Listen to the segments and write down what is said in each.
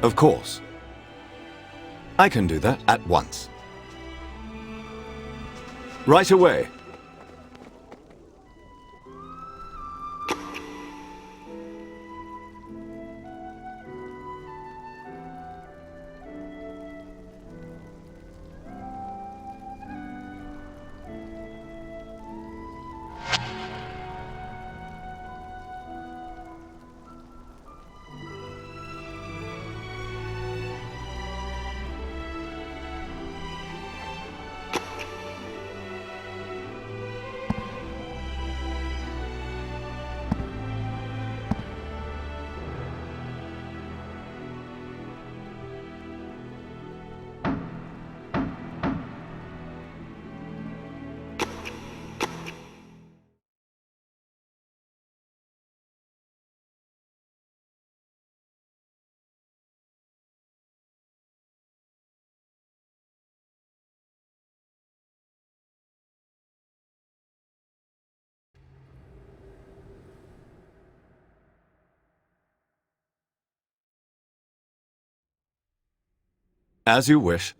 Of course. I can do that at once. Right away. As you wish.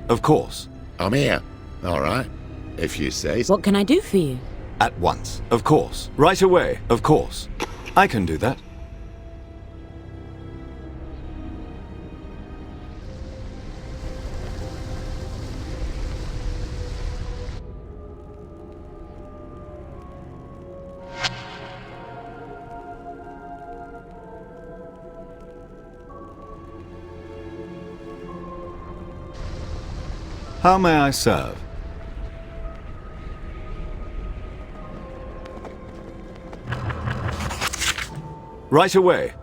Of course. I'm here. All right. If you say so. What can I do for you? At once. Of course. Right away. Of course. I can do that. How may I serve? Right away.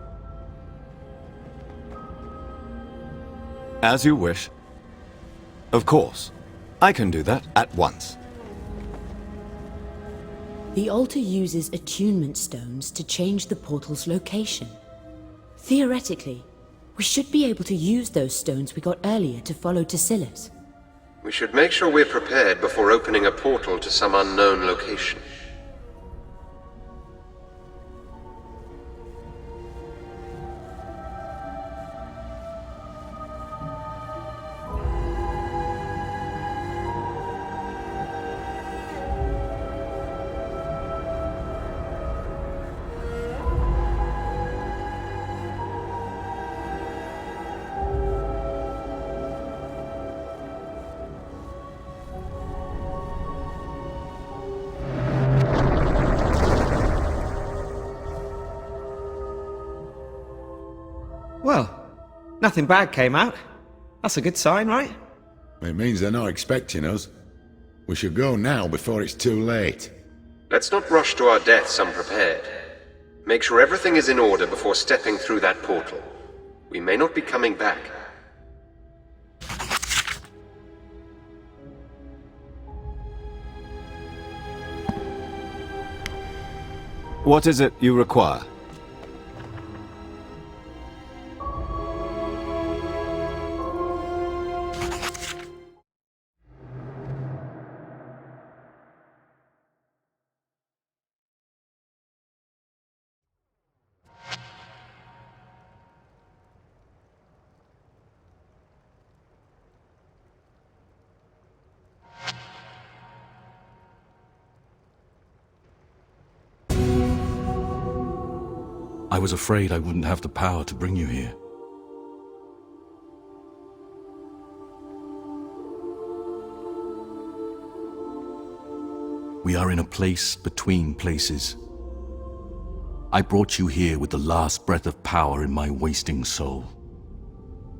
As you wish. Of course. I can do that at once. The altar uses attunement stones to change the portal's location. Theoretically, we should be able to use those stones we got earlier to follow Tassilius. We should make sure we're prepared before opening a portal to some unknown location. Well, nothing bad came out. That's a good sign, right? It means they're not expecting us. We should go now before it's too late. Let's not rush to our deaths unprepared. Make sure everything is in order before stepping through that portal. We may not be coming back. What is it you require? I was afraid I wouldn't have the power to bring you here. We are in a place between places. I brought you here with the last breath of power in my wasting soul,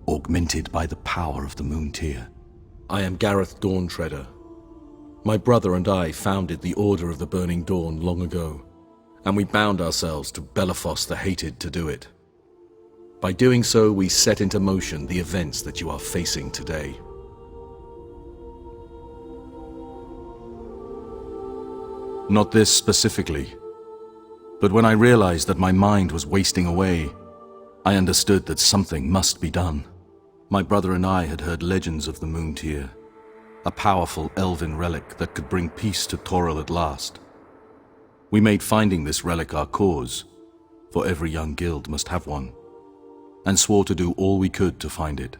augmented by the power of the Moon Tear. I am Gareth Dawntreader. My brother and I founded the Order of the Burning Dawn long ago, and we bound ourselves to Belafos the Hated to do it. By doing so, we set into motion the events that you are facing today. Not this specifically, but when I realized that my mind was wasting away, I understood that something must be done. My brother and I had heard legends of the Moon Tear, a powerful elven relic that could bring peace to Toril at last. We made finding this relic our cause, for every young guild must have one, and swore to do all we could to find it.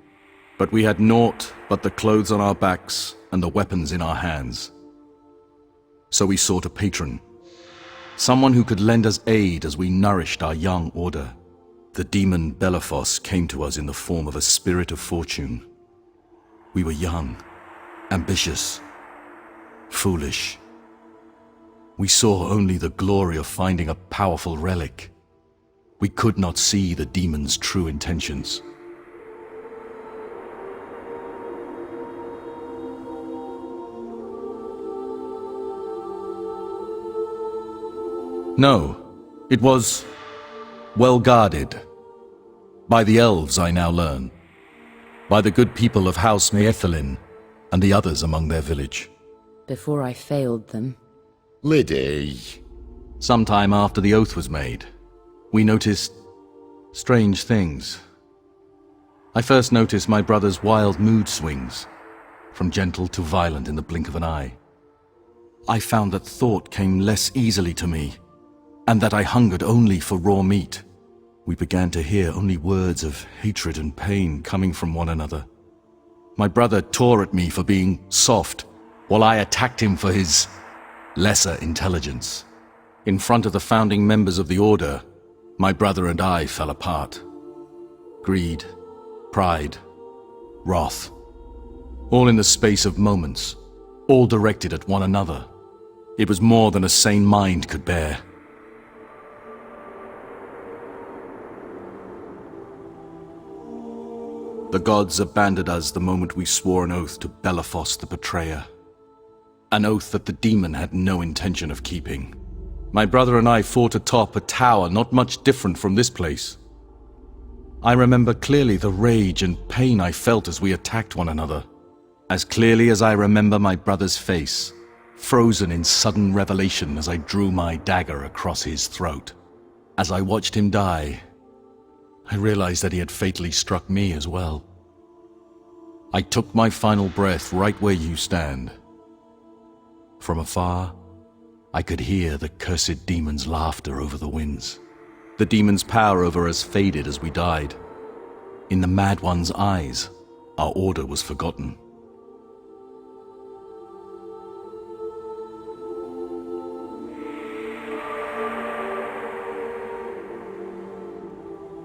But we had naught but the clothes on our backs and the weapons in our hands. So we sought a patron, someone who could lend us aid as we nourished our young order. The demon Bellefoss came to us in the form of a spirit of fortune. We were young, ambitious, foolish. We saw only the glory of finding a powerful relic. We could not see the demon's true intentions. No, it was well guarded. By the elves, I now learn. By the good people of House Maethelin and the others among their village. Before I failed them. Liddy. Sometime after the oath was made, we noticed strange things. I first noticed my brother's wild mood swings, from gentle to violent in the blink of an eye. I found that thought came less easily to me, and that I hungered only for raw meat. We began to hear only words of hatred and pain coming from one another. My brother tore at me for being soft, while I attacked him for his lesser intelligence. In front of the founding members of the Order, my brother and I fell apart. Greed, pride, wrath, all in the space of moments, all directed at one another. It was more than a sane mind could bear. The gods abandoned us the moment we swore an oath to Bellefoss the Betrayer. An oath that the demon had no intention of keeping. My brother and I fought atop a tower not much different from this place. I remember clearly the rage and pain I felt as we attacked one another. As clearly as I remember my brother's face, frozen in sudden revelation as I drew my dagger across his throat. As I watched him die, I realized that he had fatally struck me as well. I took my final breath right where you stand. From afar, I could hear the cursed demon's laughter over the winds. The demon's power over us faded as we died. In the Mad One's eyes, our order was forgotten.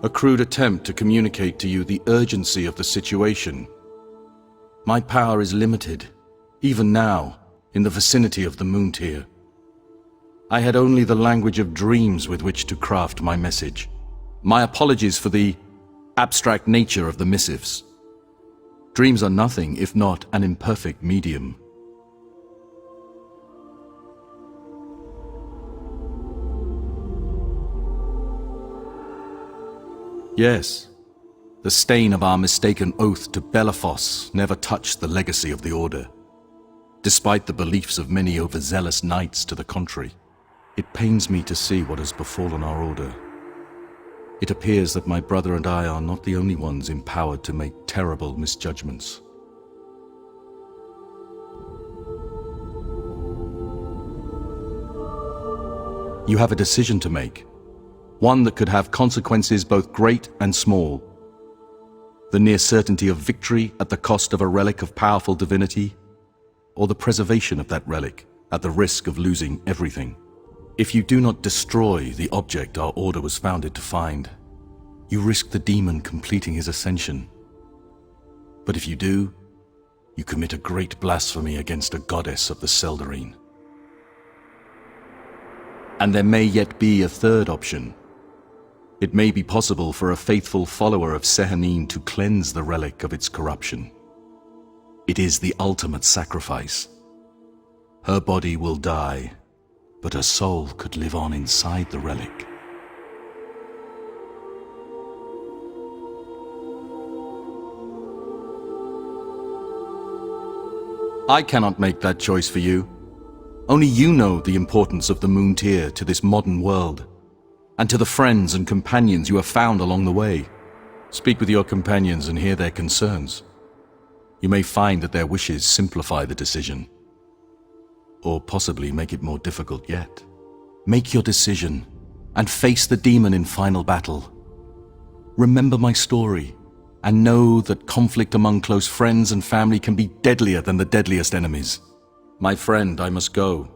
A crude attempt to communicate to you the urgency of the situation. My power is limited, even now, in the vicinity of the Moontear. I had only the language of dreams with which to craft my message. My apologies for the abstract nature of the missives. Dreams are nothing if not an imperfect medium. Yes, the stain of our mistaken oath to Bellefoss never touched the legacy of the Order, despite the beliefs of many overzealous knights to the contrary. It pains me to see what has befallen our Order. It appears that my brother and I are not the only ones empowered to make terrible misjudgments. You have a decision to make. One that could have consequences both great and small. The near certainty of victory at the cost of a relic of powerful divinity, or the preservation of that relic at the risk of losing everything. If you do not destroy the object our Order was founded to find, you risk the demon completing his ascension. But if you do, you commit a great blasphemy against a goddess of the Seldarine. And there may yet be a third option. It may be possible for a faithful follower of Sehanine to cleanse the relic of its corruption. It is the ultimate sacrifice. Her body will die, but her soul could live on inside the relic. I cannot make that choice for you. Only you know the importance of the Moontear to this modern world, and to the friends and companions you have found along the way. Speak with your companions and hear their concerns. You may find that their wishes simplify the decision, or possibly make it more difficult yet. Make your decision, and face the demon in final battle. Remember my story, and know that conflict among close friends and family can be deadlier than the deadliest enemies. My friend, I must go.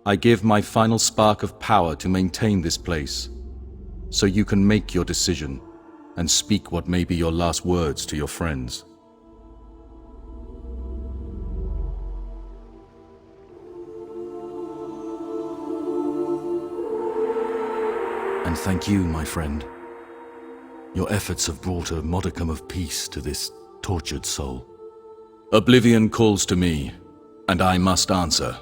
I give my final spark of power to maintain this place, so you can make your decision and speak what may be your last words to your friends. And thank you, my friend. Your efforts have brought a modicum of peace to this tortured soul. Oblivion calls to me, and I must answer.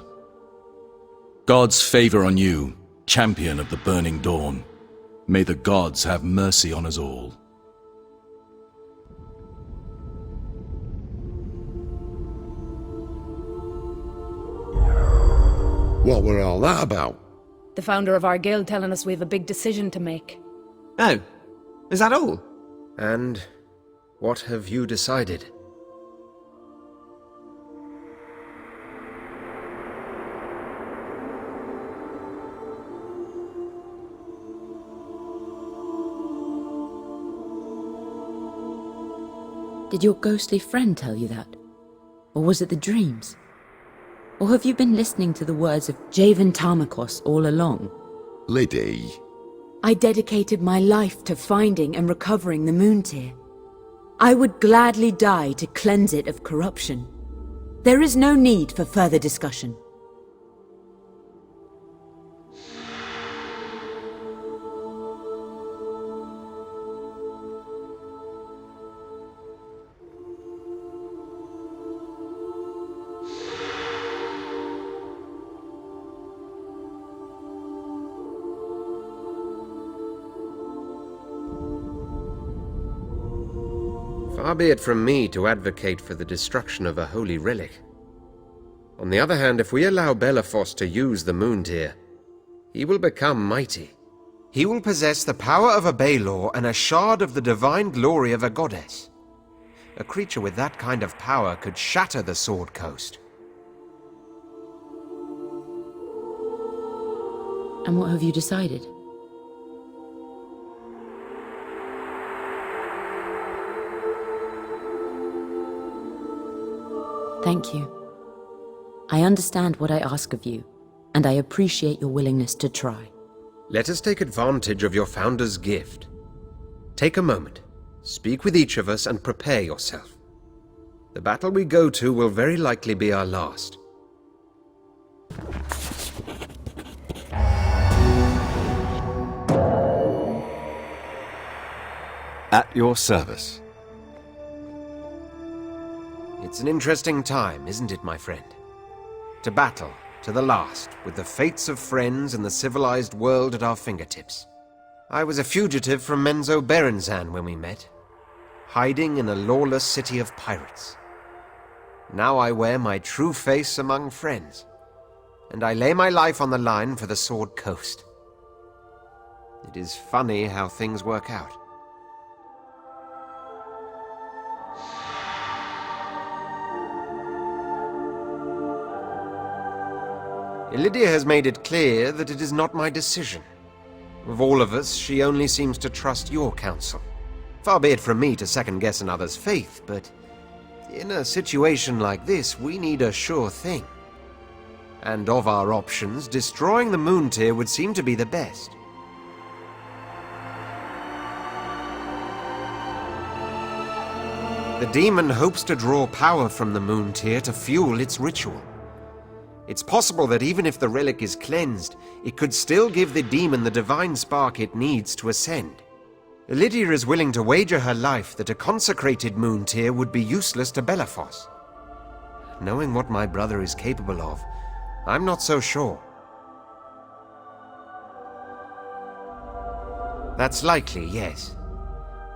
God's favor on you, champion of the burning dawn. May the gods have mercy on us all. What were all that about? The founder of our guild telling us we have a big decision to make. Oh, is that all? And what have you decided? Did your ghostly friend tell you that? Or was it the dreams? Or have you been listening to the words of Javan Tarmakos all along? Liddy. I dedicated my life to finding and recovering the Moon Tear. I would gladly die to cleanse it of corruption. There is no need for further discussion. Far be it from me to advocate for the destruction of a holy relic. On the other hand, if we allow Belafos to use the Moon Tear, he will become mighty. He will possess the power of a Baelor and a shard of the divine glory of a goddess. A creature with that kind of power could shatter the Sword Coast. And what have you decided? Thank you. I understand what I ask of you, and I appreciate your willingness to try. Let us take advantage of your founder's gift. Take a moment, speak with each of us, and prepare yourself. The battle we go to will very likely be our last. At your service. It's an interesting time, isn't it, my friend? To battle, to the last, with the fates of friends and the civilized world at our fingertips. I was a fugitive from Menzo Berenzan when we met, hiding in a lawless city of pirates. Now I wear my true face among friends, and I lay my life on the line for the Sword Coast. It is funny how things work out. Illidia has made it clear that it is not my decision. Of all of us, she only seems to trust your counsel. Far be it from me to second-guess another's faith, but in a situation like this, we need a sure thing. And of our options, destroying the Moon Tear would seem to be the best. The demon hopes to draw power from the Moon Tear to fuel its ritual. It's possible that even if the relic is cleansed, it could still give the demon the divine spark it needs to ascend. Lydia is willing to wager her life that a consecrated Moon Tear would be useless to Belafos. Knowing what my brother is capable of, I'm not so sure. That's likely, yes.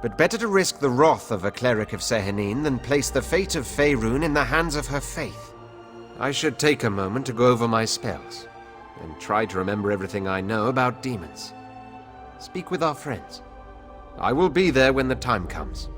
But better to risk the wrath of a cleric of Sehanine than place the fate of Faerun in the hands of her faith. I should take a moment to go over my spells, and try to remember everything I know about demons. Speak with our friends. I will be there when the time comes.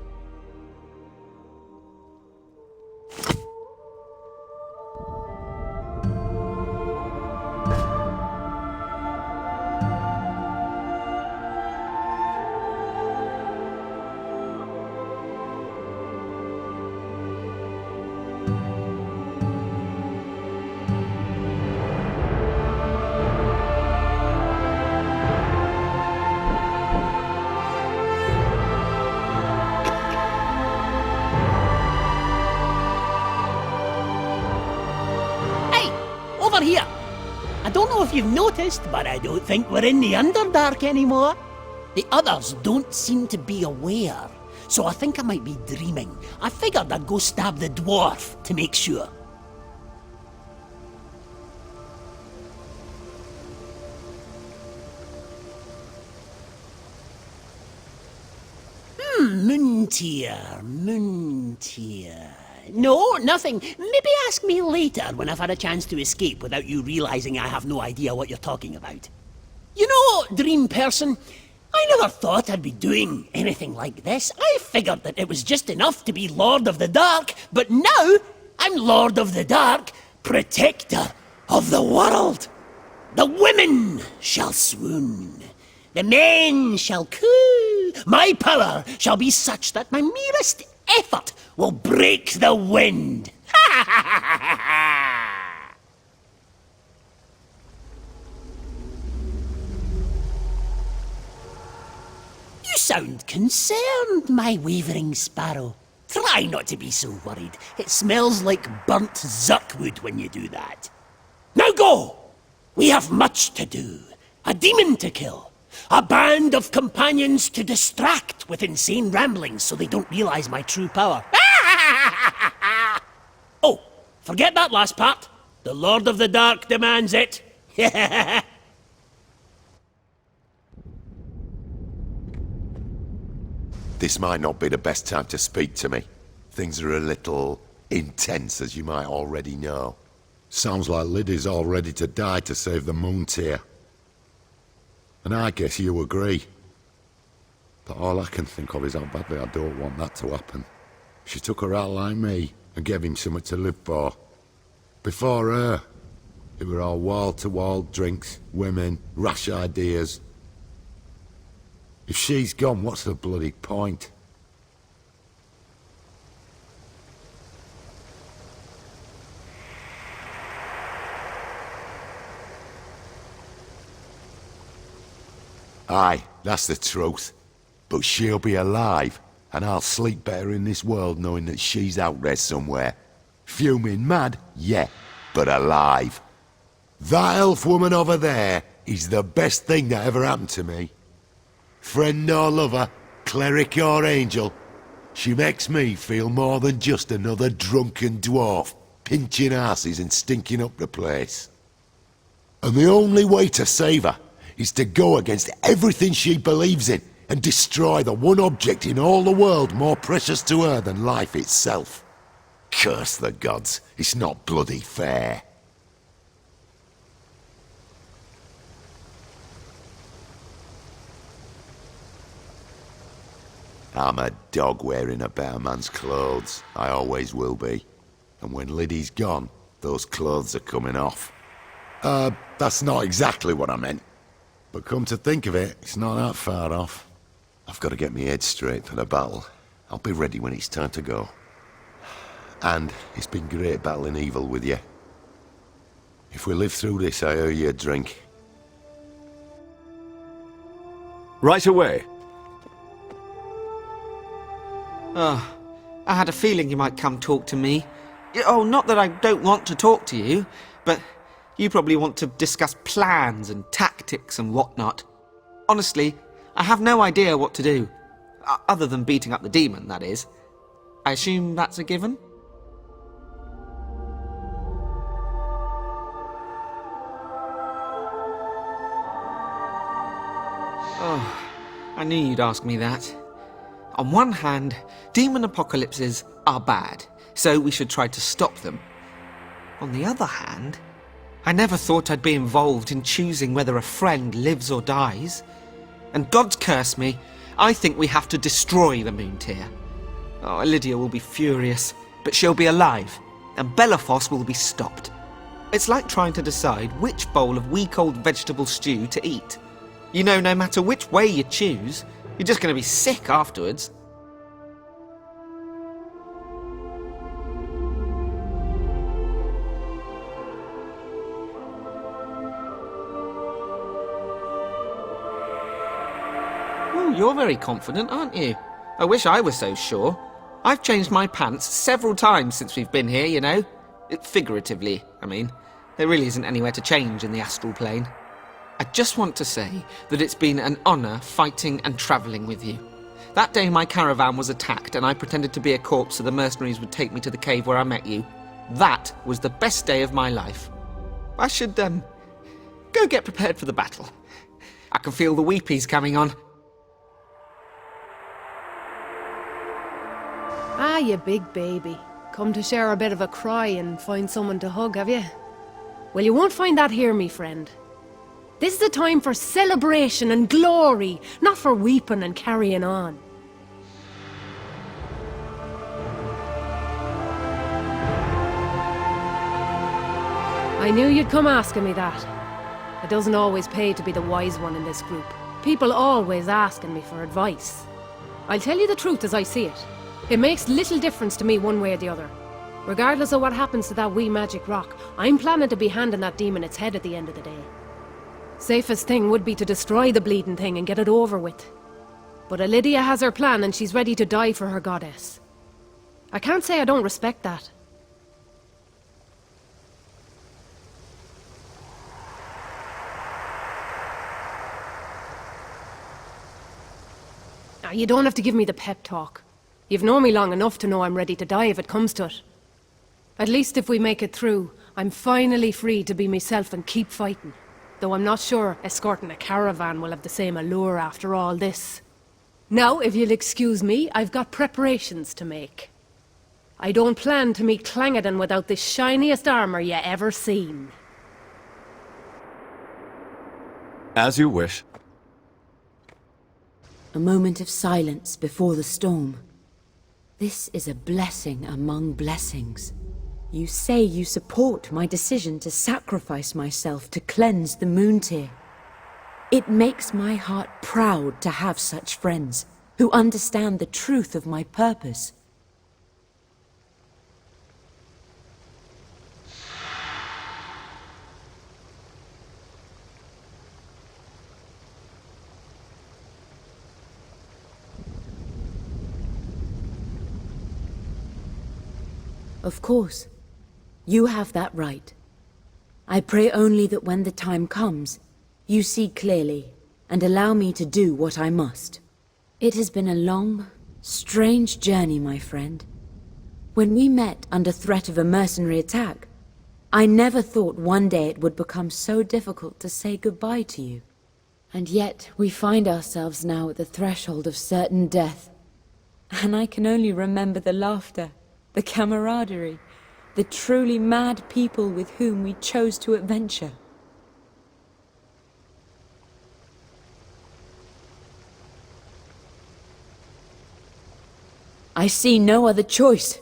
over here. I don't know if you've noticed, but I don't think we're in the Underdark anymore. The others don't seem to be aware, so I think I might be dreaming. I figured I'd go stab the dwarf to make sure. Moontear. No, nothing. Maybe ask me later when I've had a chance to escape without you realizing I have no idea what you're talking about. You know, dream person, I never thought I'd be doing anything like this. I figured that it was just enough to be Lord of the Dark, but now I'm Lord of the Dark, protector of the world. The women shall swoon. The men shall coo. My power shall be such that my merest effort will break the wind. You sound concerned, my wavering sparrow. Try not to be so worried. It smells like burnt zirkwood when you do that. Now go! We have much to do. A demon to kill. A band of companions to distract with insane ramblings so they don't realize my true power. Oh, forget that last part. The Lord of the Dark demands it. This might not be the best time to speak to me. Things are a little intense, as you might already know. Sounds like Lydia's all ready to die to save the Moontear. And I guess you agree. But all I can think of is how badly I don't want that to happen. She took her out like me and gave him something to live for. Before her, it were all wall-to-wall drinks, women, rash ideas. If she's gone, what's the bloody point? Aye, that's the truth. But she'll be alive, and I'll sleep better in this world knowing that she's out there somewhere. Fuming mad, yeah, but alive. That elf woman over there is the best thing that ever happened to me. Friend or lover, cleric or angel, she makes me feel more than just another drunken dwarf, pinching asses and stinking up the place. And the only way to save her is to go against everything she believes in and destroy the one object in all the world more precious to her than life itself. Curse the gods, it's not bloody fair. I'm a dog wearing a better man's clothes. I always will be. And when Liddy's gone, those clothes are coming off. That's not exactly what I meant. But come to think of it, it's not that far off. I've got to get my head straight for the battle. I'll be ready when it's time to go. And it's been great battling evil with you. If we live through this, I owe you a drink. Right away. Oh, I had a feeling you might come talk to me. Oh, not that I don't want to talk to you, but you probably want to discuss plans and tactics and whatnot. Honestly, I have no idea what to do. Other than beating up the demon, that is. I assume that's a given? Oh, I knew you'd ask me that. On one hand, demon apocalypses are bad, so we should try to stop them. On the other hand, I never thought I'd be involved in choosing whether a friend lives or dies. And God's curse me, I think we have to destroy the Moontear. Oh, Lydia will be furious, but she'll be alive, and Belafos will be stopped. It's like trying to decide which bowl of weak old vegetable stew to eat. You know, no matter which way you choose, you're just going to be sick afterwards. Oh, you're very confident, aren't you? I wish I was so sure. I've changed my pants several times since we've been here, you know. Figuratively, I mean. There really isn't anywhere to change in the astral plane. I just want to say that it's been an honour fighting and travelling with you. That day my caravan was attacked and I pretended to be a corpse so the mercenaries would take me to the cave where I met you. That was the best day of my life. I should, go get prepared for the battle. I can feel the weepies coming on. Ah, you big baby. Come to share a bit of a cry and find someone to hug, have you? Well, you won't find that here, me friend. This is a time for celebration and glory, not for weeping and carrying on. I knew you'd come asking me that. It doesn't always pay to be the wise one in this group. People always asking me for advice. I'll tell you the truth as I see it. It makes little difference to me one way or the other. Regardless of what happens to that wee magic rock, I'm planning to be handing that demon its head at the end of the day. Safest thing would be to destroy the bleeding thing and get it over with. But Lydia has her plan and she's ready to die for her goddess. I can't say I don't respect that. Now, you don't have to give me the pep talk. You've known me long enough to know I'm ready to die if it comes to it. At least if we make it through, I'm finally free to be myself and keep fighting. Though I'm not sure escorting a caravan will have the same allure after all this. Now, if you'll excuse me, I've got preparations to make. I don't plan to meet Clangeddon without the shiniest armor you ever seen. As you wish. A moment of silence before the storm. This is a blessing among blessings. You say you support my decision to sacrifice myself to cleanse the Moon Tear. It makes my heart proud to have such friends who understand the truth of my purpose. Of course. You have that right. I pray only that when the time comes, you see clearly and allow me to do what I must. It has been a long, strange journey, my friend. When we met under threat of a mercenary attack, I never thought one day it would become so difficult to say goodbye to you. And yet we find ourselves now at the threshold of certain death. And I can only remember the laughter, the camaraderie, the truly mad people with whom we chose to adventure. I see no other choice.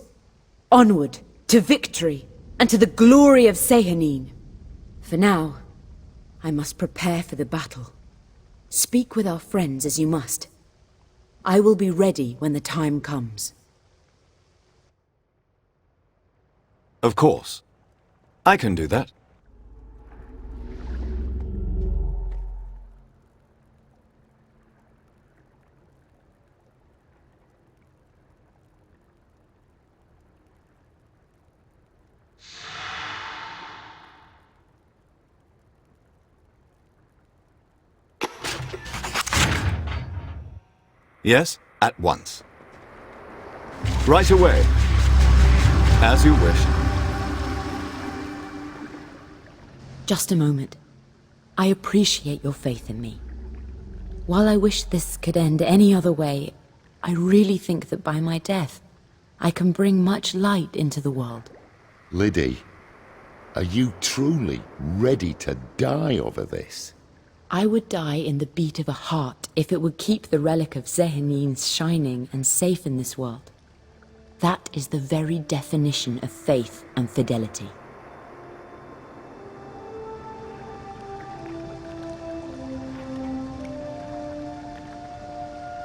Onward, to victory, and to the glory of Sehanine. For now, I must prepare for the battle. Speak with our friends as you must. I will be ready when the time comes. Of course. I can do that. Yes, at once. Right away. As you wish. Just a moment. I appreciate your faith in me. While I wish this could end any other way, I really think that by my death, I can bring much light into the world. Liddy, are you truly ready to die over this? I would die in the beat of a heart if it would keep the relic of Sehanine shining and safe in this world. That is the very definition of faith and fidelity.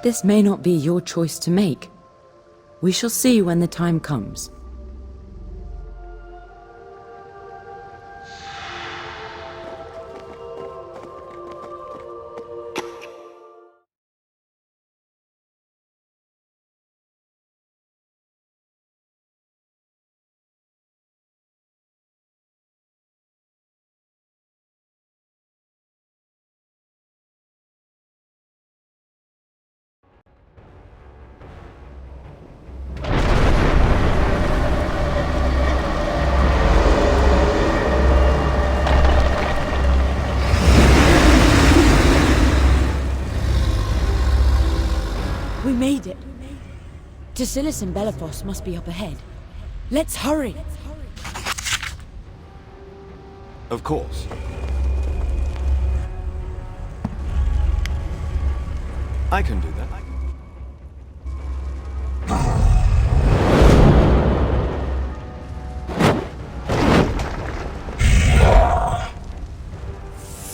This may not be your choice to make. We shall see when the time comes. Tasilis and Belafos must be up ahead. Let's hurry! Of course. I can do that.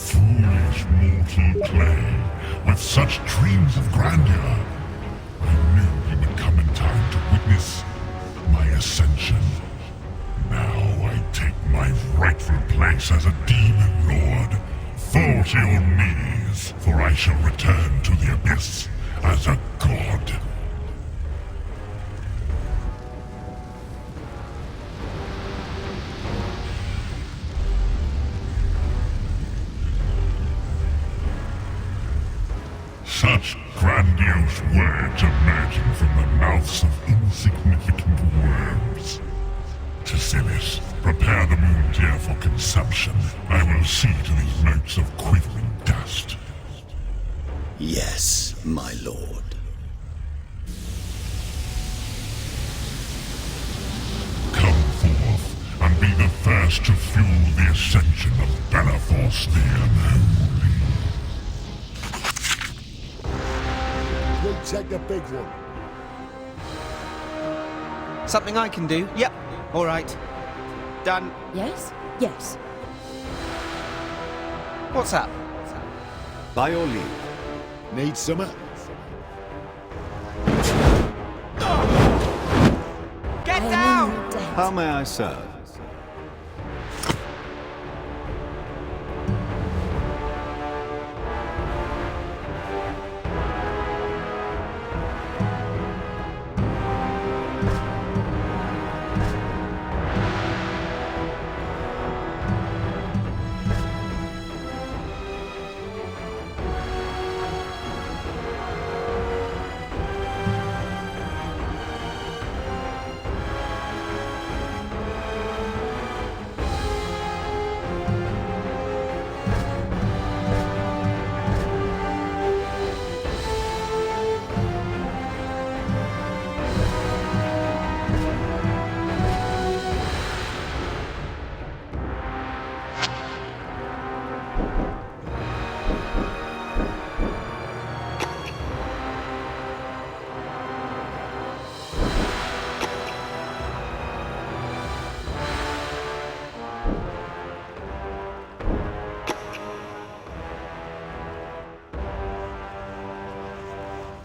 Foolish mortal clay, with such dreams of grandeur. I knew you would come in time to witness my ascension. Now I take my rightful place as a demon lord. Fall to your knees, for I shall return to the abyss as a god. Such grandiose words emerging from the mouths of insignificant worms. Tasilis, prepare the moon deer for consumption. I will see to these motes of quivering dust. Yes, my lord. Come forth, and be the first to fuel the ascension of Belafos the Unholy. We'll take the big one. Something I can do? Yep. All right. Done. Yes? Yes. What's up? By your leave. Need summer? Get I down! am dead. How may I serve?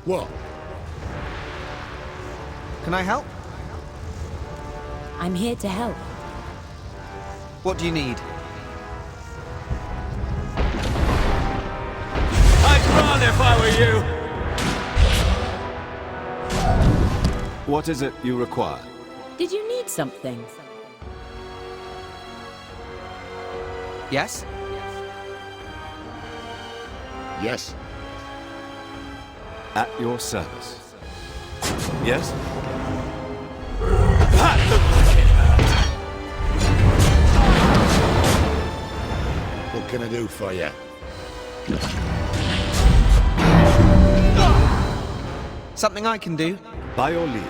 What? Can I help? I'm here to help. What do you need? I'd run if I were you! What is it you require? Did you need something? Yes? Yes. At your service. Yes? What can I do for you? Something I can do? By your leave.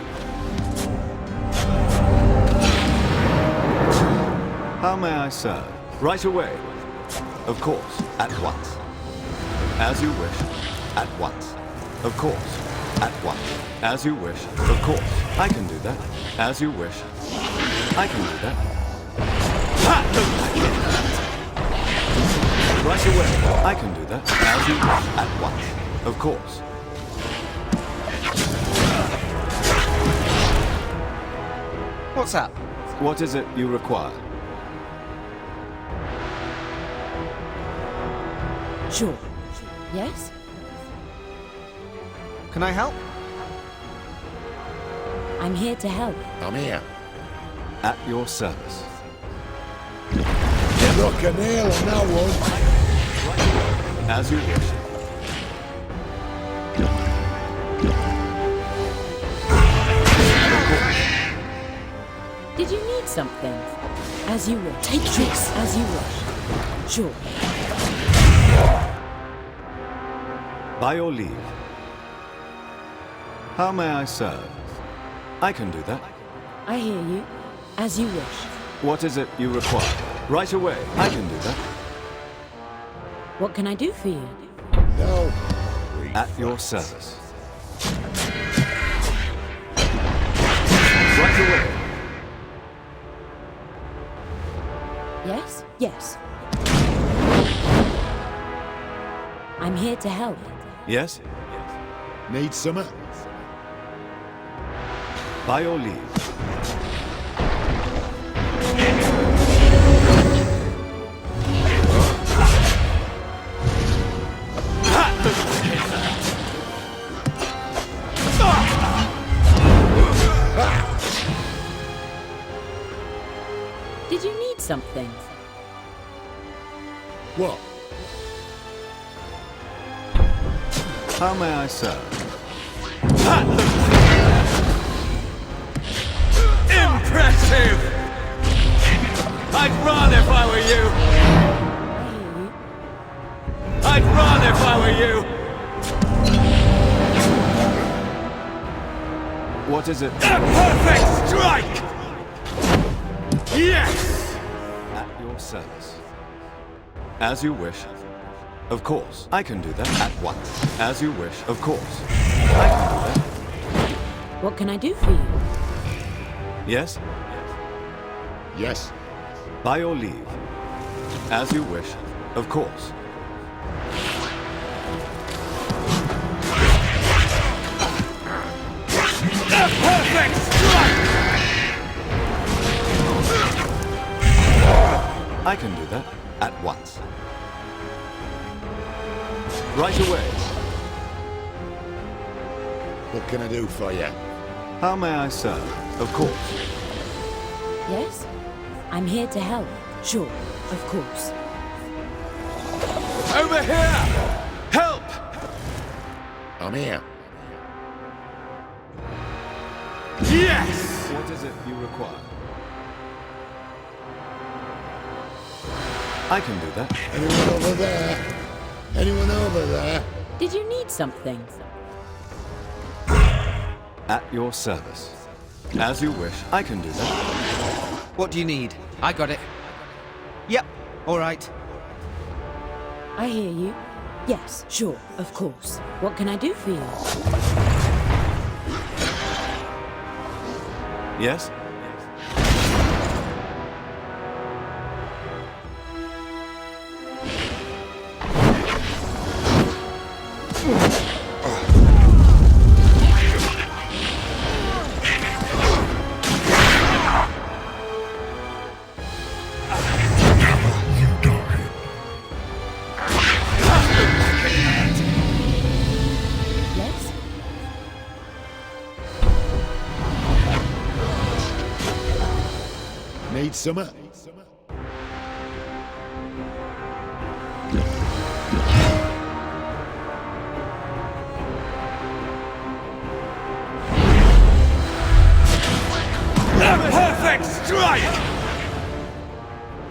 How may I serve? Right away. Of course, at once. As you wish. At once. Of course. At once. As you wish. Of course. I can do that. As you wish. I can do that. Right away. I can do that. As you wish. At once. Of course. What's up? What is it you require? Sure. Yes? Can I help? I'm here to help. I'm here. At your service. Look a nail on that one. As you wish. Did you need something? As you wish. Take this. As you wish. Sure. By your leave. How may I serve? I can do that. I hear you. As you wish. What is it you require? Right away. I can do that. What can I do for you? No. At your service. Right away. Yes? Yes. I'm here to help. Yes? Need summer? By your leave. Did you need something? What? How may I serve? Impressive! I'd run if I were you! I'd run if I were you! What is it? A perfect strike! Yes! At your service. As you wish. Of course. I can do that at once. As you wish. Of course. I can do that. What can I do for you? Yes? Yes. By your leave. As you wish. Of course. A perfect strike! I can do that at once. Right away. What can I do for you? How may I serve? Of course. Yes? I'm here to help. Sure, of course. Over here! Help! I'm here. Yes! What is it you require? I can do that. Anyone over there? Anyone over there? Did you need something? At your service. As you wish. I can do that. What do you need? I got it. Yep, all right. I hear you. Yes, sure, of course. What can I do for you? Yes? Yes? Need summer? A perfect strike!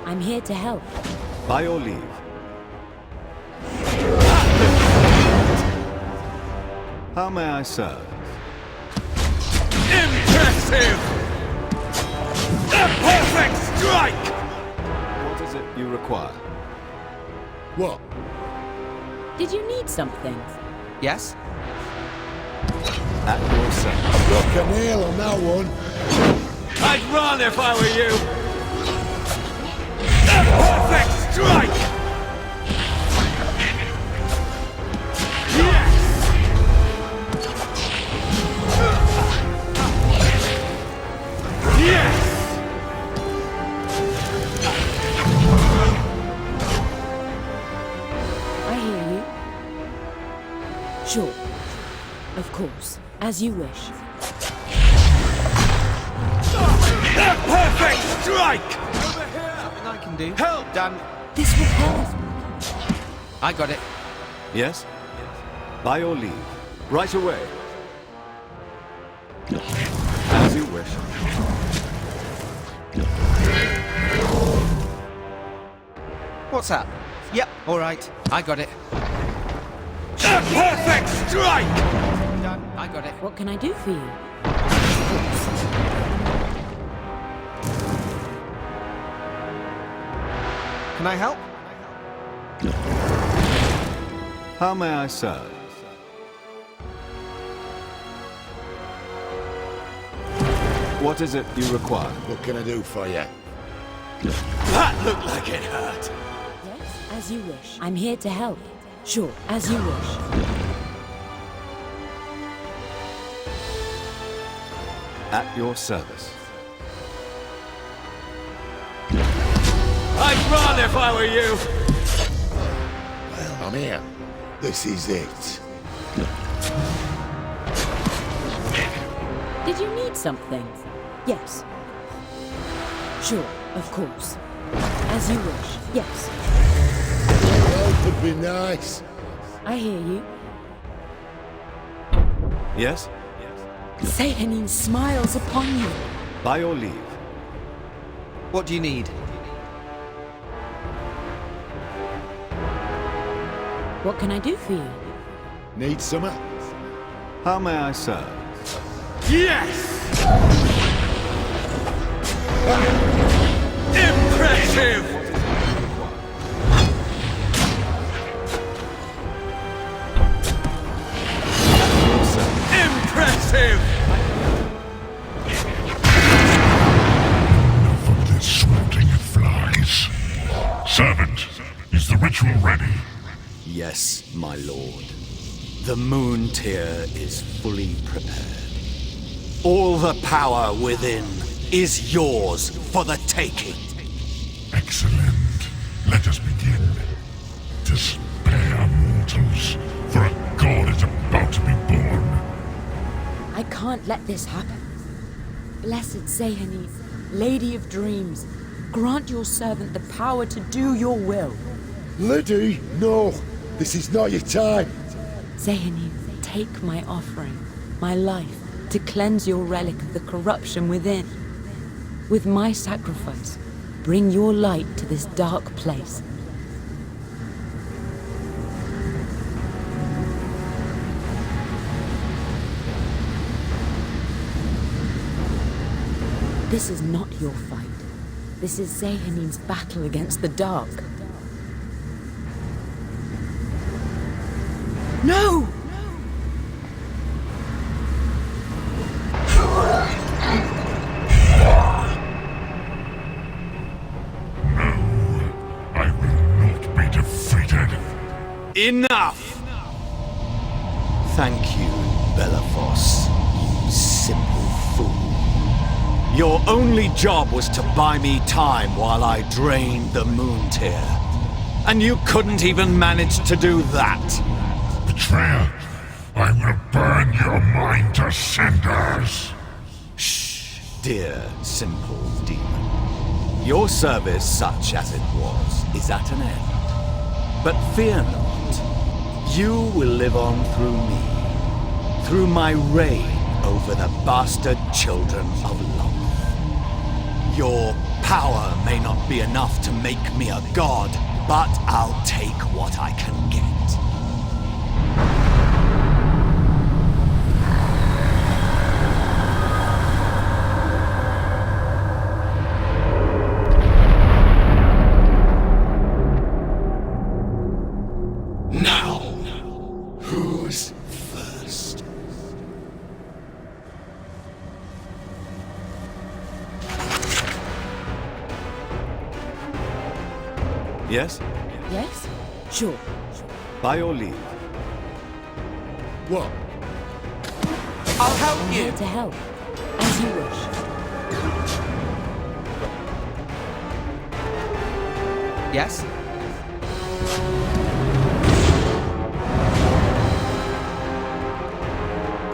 I'm here to help. By your leave. How may I serve? Impressive! A perfect strike! What is it you require? What? Did you need something? Yes? At your service. Got a nail on that one. I'd run if I were you! A perfect strike! Yes! Yes! I hear you. Sure. Of course. As you wish. A perfect strike! Something I can do. Help! Done. This will help. I got it. Yes? By your leave. Right away. As you wish. What's that? Yep, all right. I got it. A perfect strike! Done. I got it. What can I do for you? Of course. can I help? How may I serve? What is it you require? What can I do for you? That looked like it hurt. Yes, as you wish. I'm here to help. Sure, as you wish. At your service. I'd run if I were you! Well, I'm here. This is it. Did you need something? Yes. Sure, of course. As you wish. Yes. Help would be nice. I hear you. Yes? Sehanine smiles upon you. By your leave. What do you need? What can I do for you? Need summer? How may I serve? Yes! Impressive! Impressive! Enough of this swatting of flies. Servant, is the ritual ready? Yes, my lord. The Moon Tier is fully prepared. All the power within is yours for the taking. Excellent. Let us begin. Despair, mortals, for a god is about to be born. I can't let this happen. Blessed Sehanine, Lady of Dreams, grant your servant the power to do your will. Lady, no. This is not your time. Sehanine, take my offering, my life, to cleanse your relic of the corruption within. With my sacrifice, bring your light to this dark place. This is not your fight. This is Sehanine's battle against the dark. No! I will not be defeated. Enough! Thank you, Belafos, you simple fool. Your only job was to buy me time while I drained the Moon Tier. And you couldn't even manage to do that. Betrayer, I will burn your mind to cinders. Shh, dear simple demon. Your service, such as it was, is at an end. But fear not. You will live on through me. Through my reign over the bastard children of Lolth. Your power may not be enough to make me a god, but I'll take what I can get. Now, who's first? Yes? Yes? Sure. By your leave. What? I'll help I'm you. here to help. As you wish. Yes?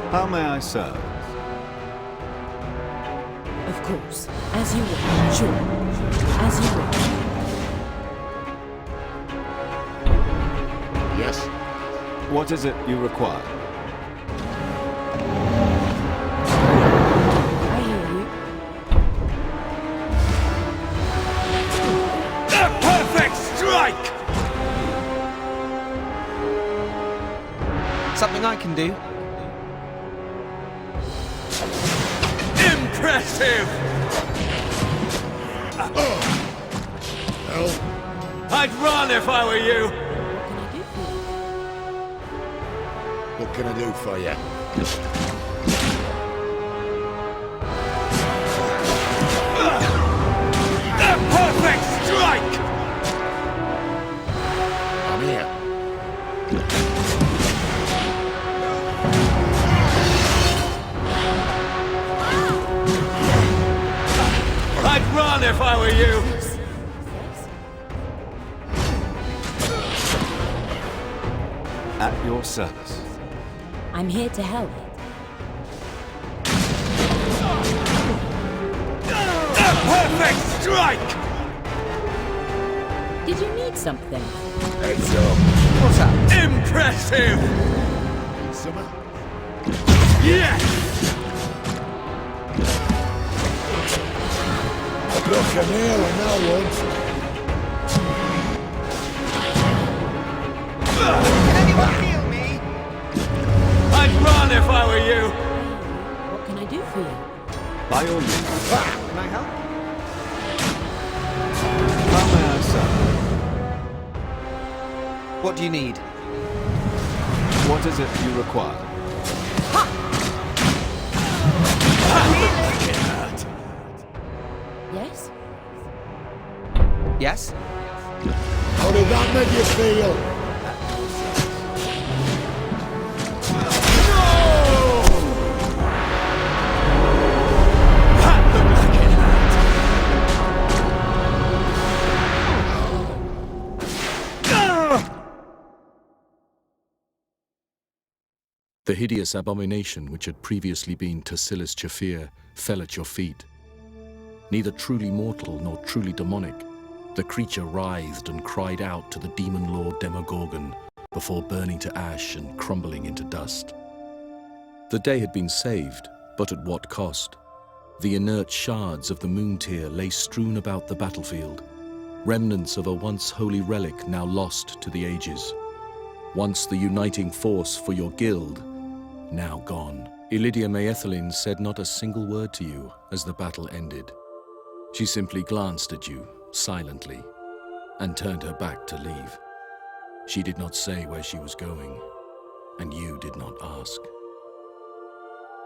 How may I serve? Of course. As you wish. Sure. As you wish. Yes? What is it you require? I hear you. A perfect strike! Something I can do. Impressive! Hell, I'd run if I were you! What can I do for you? A perfect strike! I'm here. I'd run if I were you! At your service. I'm here to help. A perfect strike! Did you need something? Heads up. What's up? Impressive! Summer? Yes! Look, I'm here and now once. I'd run if I were you! What can I do for you? By all means. Can I help? How may I serve? What do you need? What is it you require? Yes? Yes? How did that make you feel? The hideous abomination which had previously been Tassilis Chafir fell at your feet. Neither truly mortal nor truly demonic, the creature writhed and cried out to the demon lord Demogorgon before burning to ash and crumbling into dust. The day had been saved, but at what cost? The inert shards of the moon tear lay strewn about the battlefield, remnants of a once holy relic now lost to the ages. Once the uniting force for your guild, now gone. Illydia Maethelin said not a single word to you as the battle ended. She simply glanced at you, silently, and turned her back to leave. She did not say where she was going, and you did not ask.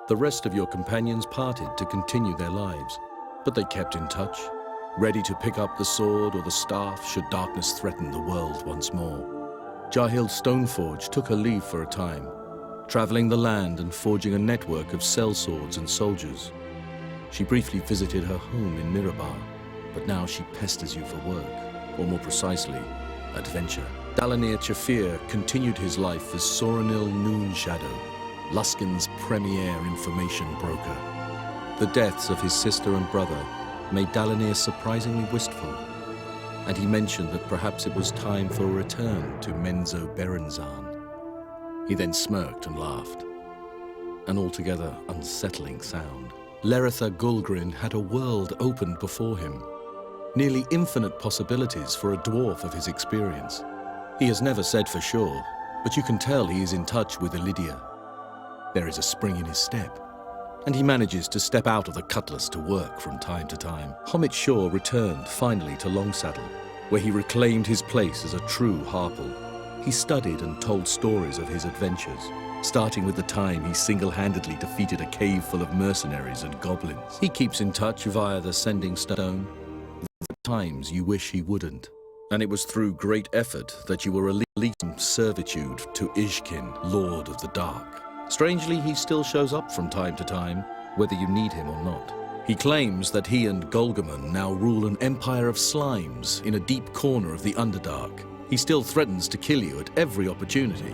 The rest of your companions parted to continue their lives, but they kept in touch, ready to pick up the sword or the staff should darkness threaten the world once more. Jahild Stoneforge took her leave for a time, traveling the land and forging a network of sellswords and soldiers. She briefly visited her home in Mirabar, but now she pesters you for work, or more precisely, adventure. Dalanir Chafir continued his life as Soranil Noonshadow, Luskan's premier information broker. The deaths of his sister and brother made Dalanir surprisingly wistful, and he mentioned that perhaps it was time for a return to Menzo Berenzan. He then smirked and laughed, an altogether unsettling sound. Leritha Gulgrin had a world opened before him, nearly infinite possibilities for a dwarf of his experience. He has never said for sure, but you can tell he is in touch with Illydia. There is a spring in his step, and he manages to step out of the cutlass to work from time to time. Homit Shaw returned finally to Longsaddle, where he reclaimed his place as a true Harple. He studied and told stories of his adventures, starting with the time he single-handedly defeated a cave full of mercenaries and goblins. He keeps in touch via the Sending Stone. At times you wish he wouldn't, and it was through great effort that you were released from servitude to Ishkin, Lord of the Dark. Strangely, he still shows up from time to time, whether you need him or not. He claims that he and Golgamon now rule an empire of slimes in a deep corner of the Underdark. He still threatens to kill you at every opportunity.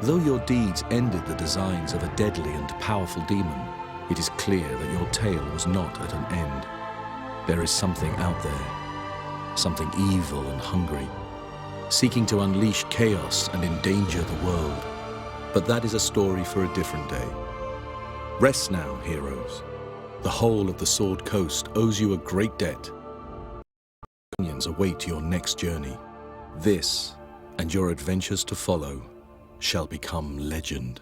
Though your deeds ended the designs of a deadly and powerful demon, it is clear that your tale was not at an end. There is something out there, something evil and hungry, seeking to unleash chaos and endanger the world. But that is a story for a different day. Rest now, heroes. The whole of the Sword Coast owes you a great debt. Onions await your next journey. This, and your adventures to follow, shall become legend.